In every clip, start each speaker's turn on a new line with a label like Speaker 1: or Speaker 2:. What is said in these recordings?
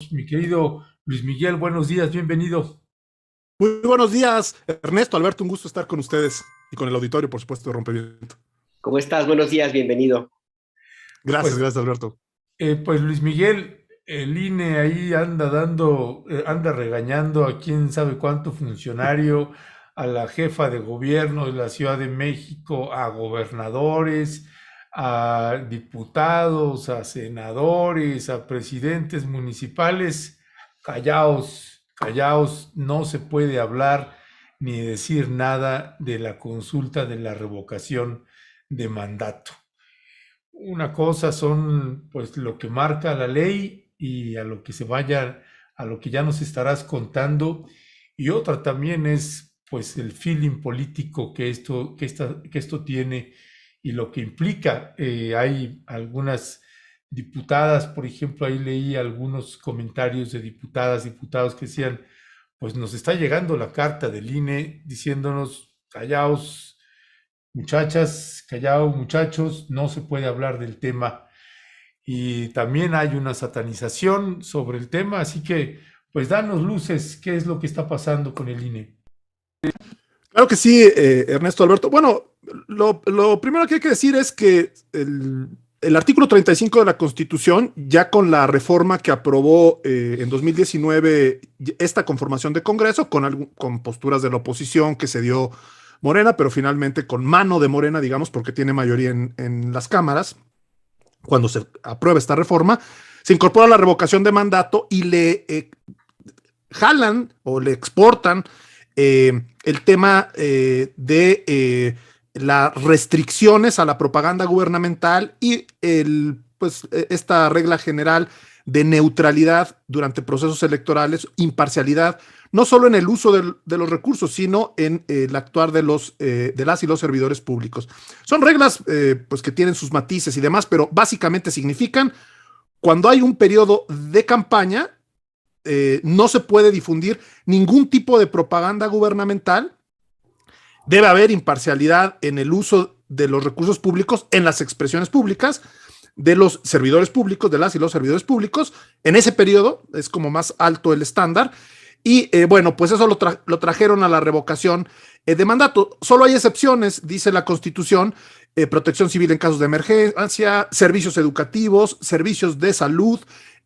Speaker 1: Mi querido Luis Miguel, buenos días, bienvenido.
Speaker 2: Muy buenos días, Ernesto, Alberto, un gusto estar con ustedes y con el auditorio, por supuesto, de Rompimiento.
Speaker 3: ¿Cómo estás? Buenos días, bienvenido.
Speaker 2: Gracias,
Speaker 1: Pues,
Speaker 2: gracias, Alberto.
Speaker 1: pues Luis Miguel, el INE ahí anda regañando a quién sabe cuánto funcionario, a la jefa de gobierno de la Ciudad de México, a gobernadores, a diputados, a senadores, a presidentes municipales. Callaos, callaos, no se puede hablar ni decir nada de la consulta de la revocación de mandato. Una cosa son pues lo que marca la ley y a lo que se vaya, a lo que ya nos estarás contando, y otra también es pues el feeling político que esto tiene y lo que implica. Hay algunas diputadas, por ejemplo, ahí leí algunos comentarios de diputadas, diputados que decían, pues nos está llegando la carta del INE diciéndonos, callaos, muchachas, callao, muchachos, no se puede hablar del tema. Y también hay una satanización sobre el tema, así que, pues, danos luces, ¿qué es lo que está pasando con el INE?
Speaker 2: Claro que sí, Ernesto, Alberto. Bueno, lo primero que hay que decir es que el artículo 35 de la Constitución, ya con la reforma que aprobó en 2019 esta conformación de Congreso, con posturas de la oposición que se dio Morena, pero finalmente con mano de Morena, digamos, porque tiene mayoría en las cámaras, cuando se aprueba esta reforma, se incorpora la revocación de mandato y le jalan o le exportan el tema de las restricciones a la propaganda gubernamental y esta regla general de neutralidad durante procesos electorales, imparcialidad, no solo en el uso de los recursos, sino en el actuar de las y los servidores públicos. Son reglas pues que tienen sus matices y demás, pero básicamente significan cuando hay un periodo de campaña, no se puede difundir ningún tipo de propaganda gubernamental, debe haber imparcialidad en el uso de los recursos públicos, en las expresiones públicas de los servidores públicos, de las y los servidores públicos. En ese periodo es como más alto el estándar. Y bueno, pues eso lo trajeron a la revocación de mandato. Solo hay excepciones, dice la Constitución: protección civil en casos de emergencia, servicios educativos, servicios de salud,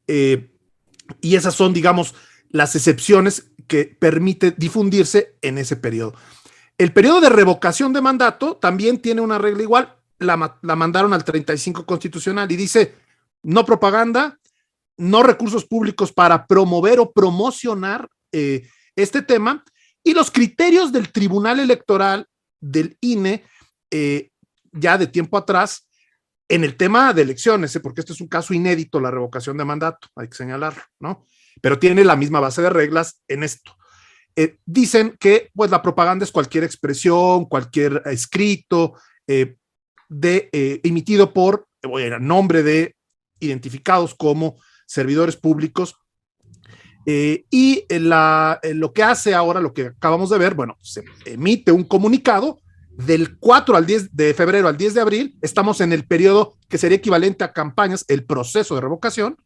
Speaker 2: y esas son, digamos, las excepciones que permite difundirse en ese periodo. El periodo de revocación de mandato también tiene una regla igual, la mandaron al 35 constitucional y dice: no propaganda, no recursos públicos para promover o promocionar este tema, y los criterios del Tribunal Electoral del INE, ya de tiempo atrás, en el tema de elecciones, porque este es un caso inédito, la revocación de mandato, hay que señalarlo, ¿no? Pero tiene la misma base de reglas en esto. Dicen que pues la propaganda es cualquier expresión, cualquier escrito emitido por nombre de identificados como servidores públicos. Lo que hace ahora, lo que acabamos de ver, bueno, se emite un comunicado del 4 al 10 de febrero al 10 de abril, estamos en el periodo que sería equivalente a campañas, el proceso de revocación.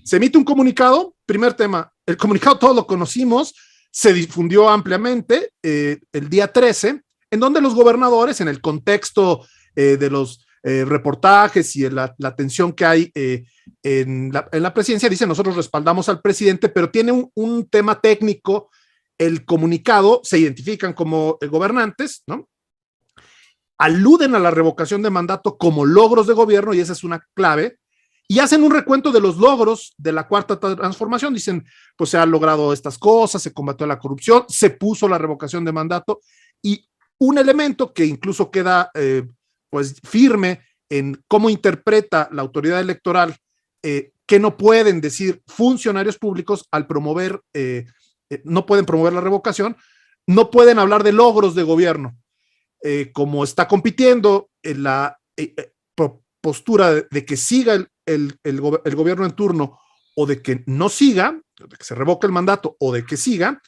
Speaker 2: Se emite un comunicado, primer tema, el comunicado todos lo conocimos, se difundió ampliamente el día 13, en donde los gobernadores, en el contexto de los reportajes y la atención que hay en la presidencia, dicen: nosotros respaldamos al presidente, pero tiene un tema técnico. El comunicado, se identifican como gobernantes, ¿no? Aluden a la revocación de mandato como logros de gobierno, y esa es una clave, y hacen un recuento de los logros de la cuarta transformación. Dicen: pues se han logrado estas cosas, se combatió la corrupción, se puso la revocación de mandato, y un elemento que incluso queda pues firme en cómo interpreta la autoridad electoral, que no pueden decir funcionarios públicos al promover, no pueden promover la revocación, no pueden hablar de logros de gobierno. Como está compitiendo en la postura de que siga el gobierno en turno, o de que no siga, de que se revoque el mandato, o de que siga,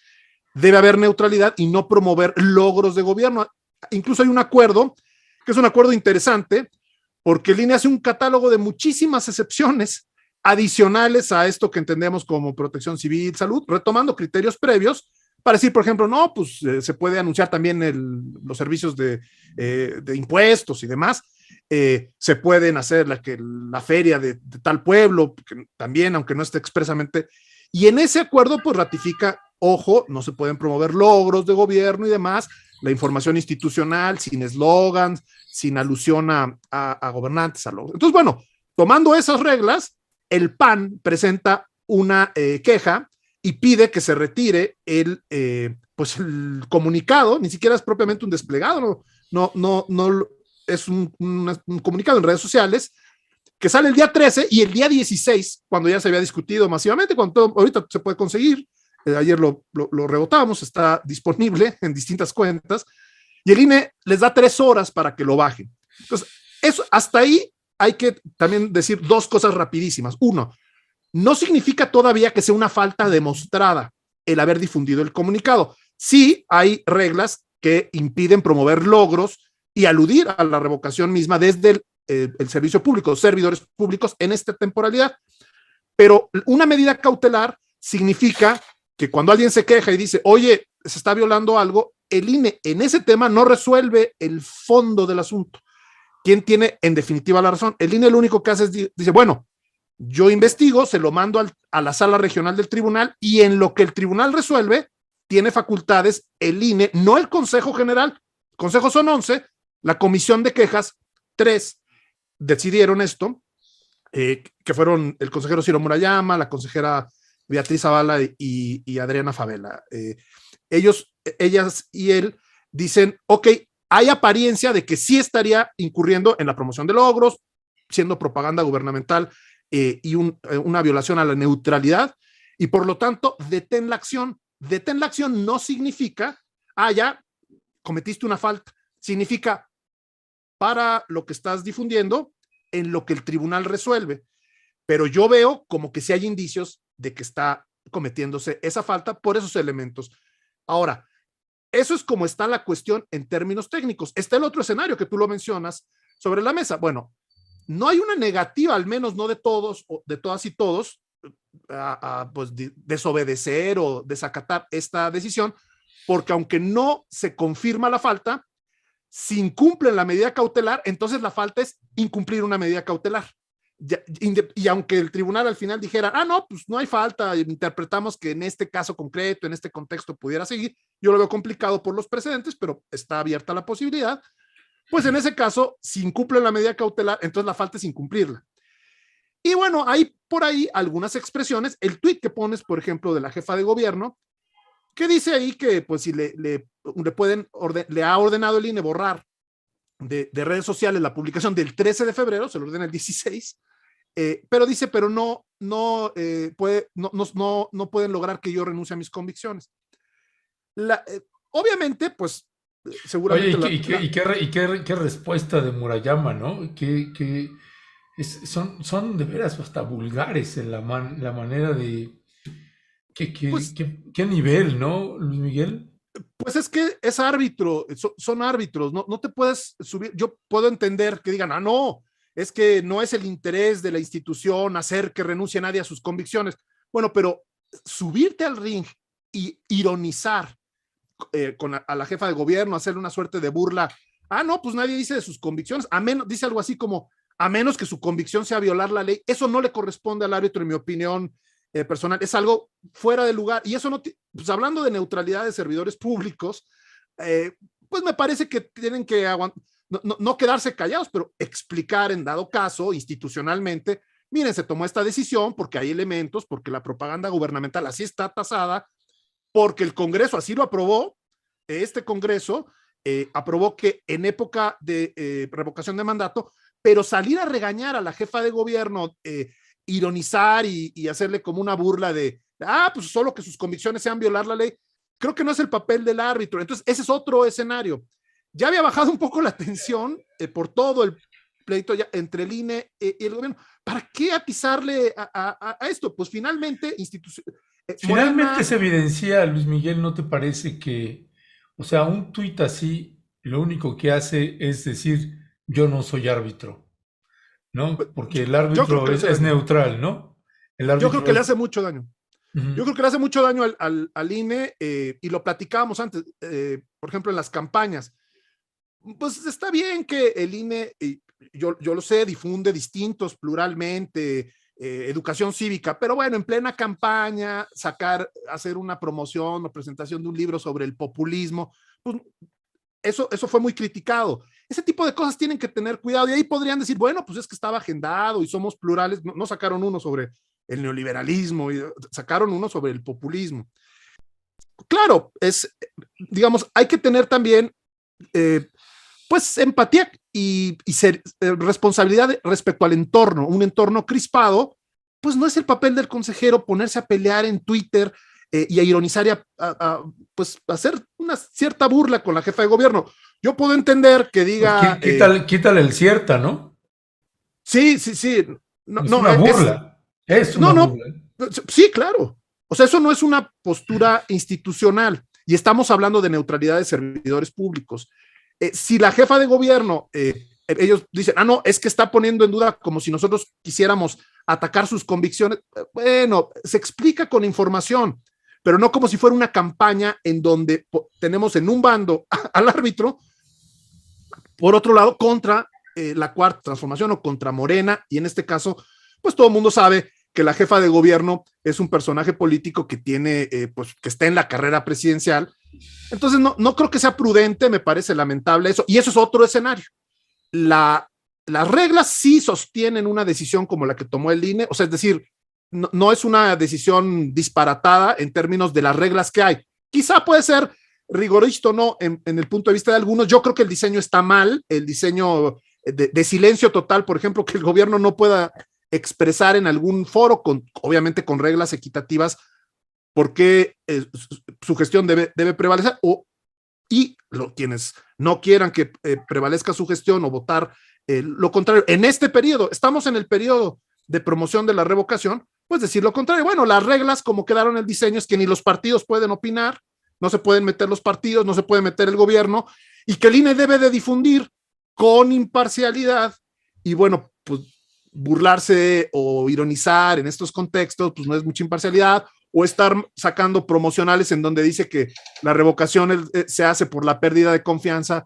Speaker 2: debe haber neutralidad y no promover logros de gobierno. Incluso hay un acuerdo, que es un acuerdo interesante, porque el INE hace un catálogo de muchísimas excepciones adicionales a esto que entendemos como protección civil, salud, retomando criterios previos para decir, por ejemplo, no, pues se puede anunciar también los servicios de impuestos y demás. Se pueden hacer la feria de tal pueblo, también, aunque no esté expresamente. Y en ese acuerdo, pues ratifica, ojo, no se pueden promover logros de gobierno y demás, la información institucional, sin eslogans, sin alusión a gobernantes, a logros. Entonces, bueno, tomando esas reglas, el PAN presenta una queja y pide que se retire pues el comunicado, ni siquiera es propiamente un desplegado, no es un comunicado en redes sociales, que sale el día 13 y el día 16, cuando ya se había discutido masivamente, cuando ahorita se puede conseguir, ayer lo rebotábamos, está disponible en distintas cuentas, y el INE les da 3 horas para que lo bajen. Entonces, eso, hasta ahí hay que también decir 2 cosas rapidísimas. Uno, no significa todavía que sea una falta demostrada el haber difundido el comunicado. Sí hay reglas que impiden promover logros y aludir a la revocación misma desde el servicio público, servidores públicos en esta temporalidad. Pero una medida cautelar significa que cuando alguien se queja y dice, oye, se está violando algo, el INE en ese tema no resuelve el fondo del asunto. ¿Quién tiene en definitiva la razón? El INE lo único que hace es, dice, bueno, yo investigo, se lo mando a la sala regional del tribunal y en lo que el tribunal resuelve, tiene facultades el INE, no el Consejo General. Consejos son 11, la comisión de quejas, 3 decidieron esto, que fueron el consejero Ciro Murayama, la consejera Beatriz Zavala y Adriana Favela. Ellas y él dicen, ok, hay apariencia de que sí estaría incurriendo en la promoción de logros, siendo propaganda gubernamental y una violación a la neutralidad, y por lo tanto, detén la acción. Detén la acción no significa, ya cometiste una falta, significa para lo que estás difundiendo en lo que el tribunal resuelve. Pero yo veo como que sí hay indicios de que está cometiéndose esa falta por esos elementos. Ahora, eso es como está la cuestión en términos técnicos. Está el otro escenario que tú lo mencionas sobre la mesa. Bueno, no hay una negativa, al menos no de todos, o de todas y todos, pues desobedecer o desacatar esta decisión, porque aunque no se confirma la falta, si incumplen la medida cautelar, entonces la falta es incumplir una medida cautelar. Y aunque el tribunal al final dijera, no, pues no hay falta, interpretamos que en este caso concreto, en este contexto pudiera seguir, yo lo veo complicado por los precedentes, pero está abierta la posibilidad, pues en ese caso, si incumplen la medida cautelar, entonces la falta es incumplirla. Y bueno, hay por ahí algunas expresiones, el tuit que pones, por ejemplo, de la jefa de gobierno, que dice ahí que pues si le ha ordenado el INE borrar de redes sociales la publicación del 13 de febrero, se lo ordena el 16, pero dice, pero no pueden lograr que yo renuncie a mis convicciones. Obviamente, pues, seguramente...
Speaker 1: Oye, ¿qué respuesta de Murayama, ¿no? Son de veras hasta vulgares en la manera de...
Speaker 2: Pues,
Speaker 1: ¿Qué nivel, no, Luis Miguel?
Speaker 2: Pues es que es árbitro, son árbitros, no te puedes subir. Yo puedo entender que digan, no, es que no es el interés de la institución hacer que renuncie nadie a sus convicciones. Bueno, pero subirte al ring y ironizar a la jefa de gobierno, hacerle una suerte de burla, no, pues nadie dice de sus convicciones, dice algo así como, a menos que su convicción sea violar la ley, eso no le corresponde al árbitro, en mi opinión personal, es algo fuera de lugar, y eso no, pues hablando de neutralidad de servidores públicos, pues me parece que tienen que no quedarse callados, pero explicar en dado caso, institucionalmente, miren, se tomó esta decisión porque hay elementos, porque la propaganda gubernamental así está tasada, porque el Congreso así lo aprobó, este Congreso aprobó que en época de revocación de mandato, pero salir a regañar a la jefa de gobierno, ironizar y hacerle como una burla de, pues solo que sus convicciones sean violar la ley, creo que no es el papel del árbitro. Entonces, ese es otro escenario. Ya había bajado un poco la tensión por todo el pleito ya entre el INE y el gobierno. ¿Para qué atizarle a esto? Pues finalmente,
Speaker 1: Finalmente se evidencia, Luis Miguel, ¿no te parece que, o sea, un tuit así, lo único que hace es decir, yo no soy árbitro, ¿no? Porque el árbitro es neutral, ¿no? El
Speaker 2: Yo creo
Speaker 1: árbitro
Speaker 2: que le
Speaker 1: es.
Speaker 2: hace mucho daño. Yo creo que le hace mucho daño al INE, y lo platicábamos antes, por ejemplo, en las campañas. Pues está bien que el INE, yo lo sé, difunde distintos pluralmente, educación cívica, pero bueno, en plena campaña, hacer una promoción o presentación de un libro sobre el populismo, pues eso fue muy criticado. Ese tipo de cosas tienen que tener cuidado y ahí podrían decir, bueno, pues es que estaba agendado y somos plurales, no sacaron uno sobre el neoliberalismo, sacaron uno sobre el populismo. Claro, digamos, hay que tener también pues empatía y responsabilidad respecto al entorno, un entorno crispado, pues no es el papel del consejero ponerse a pelear en Twitter y a ironizar y pues hacer una cierta burla con la jefa de gobierno. Yo puedo entender que
Speaker 1: Pues
Speaker 2: diga,
Speaker 1: quítale el cierta, ¿no?
Speaker 2: sí, sí, sí, no,
Speaker 1: Es
Speaker 2: no,
Speaker 1: una burla. Es una
Speaker 2: no, no,
Speaker 1: burla.
Speaker 2: sí, claro. O sea, eso no es una postura institucional y estamos hablando de neutralidad de servidores públicos. Si la jefa de gobierno, ellos dicen, no, es que está poniendo en duda como si nosotros quisiéramos atacar sus convicciones, bueno, se explica con información, pero no como si fuera una campaña en donde tenemos en un bando al árbitro, por otro lado, contra la cuarta transformación o contra Morena, y en este caso, pues todo el mundo sabe que la jefa de gobierno es un personaje político que tiene, pues que está en la carrera presidencial. Entonces no creo que sea prudente, me parece lamentable eso, y eso es otro escenario. Las reglas sí sostienen una decisión como la que tomó el INE, o sea, es decir, no es una decisión disparatada en términos de las reglas que hay. Quizá puede ser rigorista o no en el punto de vista de algunos. Yo creo que el diseño está mal, el diseño de silencio total, por ejemplo, que el gobierno no pueda expresar en algún foro, obviamente con reglas equitativas, por qué su gestión debe prevalecer, y quienes no quieran que prevalezca su gestión o votar lo contrario. En este periodo, estamos en el periodo de promoción de la revocación, pues decir lo contrario. Bueno, las reglas como quedaron en el diseño es que ni los partidos pueden opinar, no se pueden meter los partidos, no se puede meter el gobierno, y que el INE debe de difundir con imparcialidad, y bueno, pues burlarse o ironizar en estos contextos, pues no es mucha imparcialidad, o estar sacando promocionales en donde dice que la revocación se hace por la pérdida de confianza.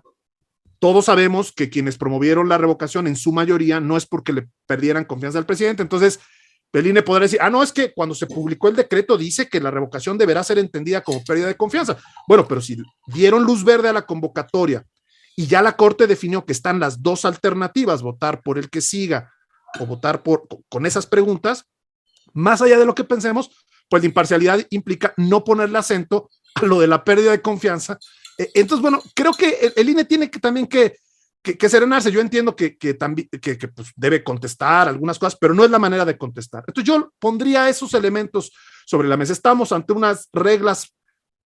Speaker 2: Todos sabemos que quienes promovieron la revocación en su mayoría no es porque le perdieran confianza al presidente. Entonces, el INE podrá decir, no, es que cuando se publicó el decreto dice que la revocación deberá ser entendida como pérdida de confianza. Bueno, pero si dieron luz verde a la convocatoria y ya la Corte definió que están las dos alternativas, votar por el que siga o votar con esas preguntas, más allá de lo que pensemos, pues la imparcialidad implica no ponerle acento a lo de la pérdida de confianza. Entonces, bueno, creo que el INE tiene que también que serenarse. Yo entiendo que pues debe contestar algunas cosas, pero no es la manera de contestar. Entonces yo pondría esos elementos sobre la mesa. Estamos ante unas reglas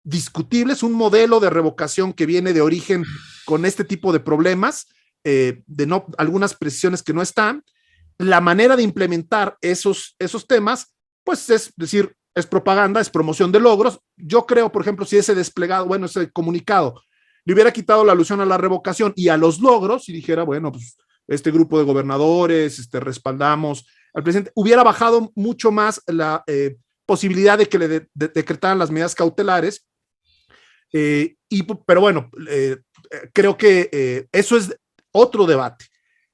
Speaker 2: discutibles, un modelo de revocación que viene de origen con este tipo de problemas, algunas precisiones que no están. La manera de implementar esos temas, pues es decir, es propaganda, es promoción de logros. Yo creo, por ejemplo, si ese desplegado, bueno, ese comunicado le hubiera quitado la alusión a la revocación y a los logros y dijera, bueno, pues este grupo de gobernadores, respaldamos al presidente, hubiera bajado mucho más la posibilidad de que le decretaran las medidas cautelares. Pero bueno, creo que eso es otro debate.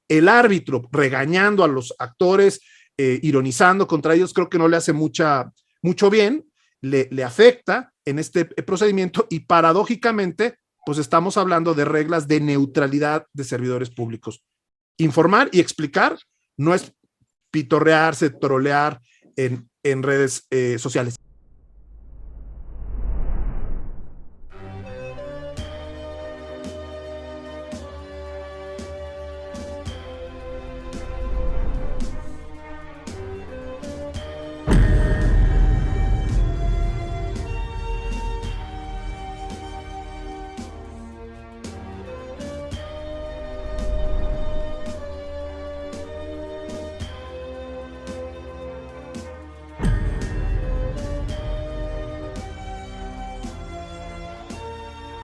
Speaker 2: El árbitro regañando a los actores, ironizando contra ellos, creo que no le hace mucho bien, le afecta en este procedimiento y paradójicamente, pues estamos hablando de reglas de neutralidad de servidores públicos. Informar y explicar no es pitorrearse, trolear en redes sociales.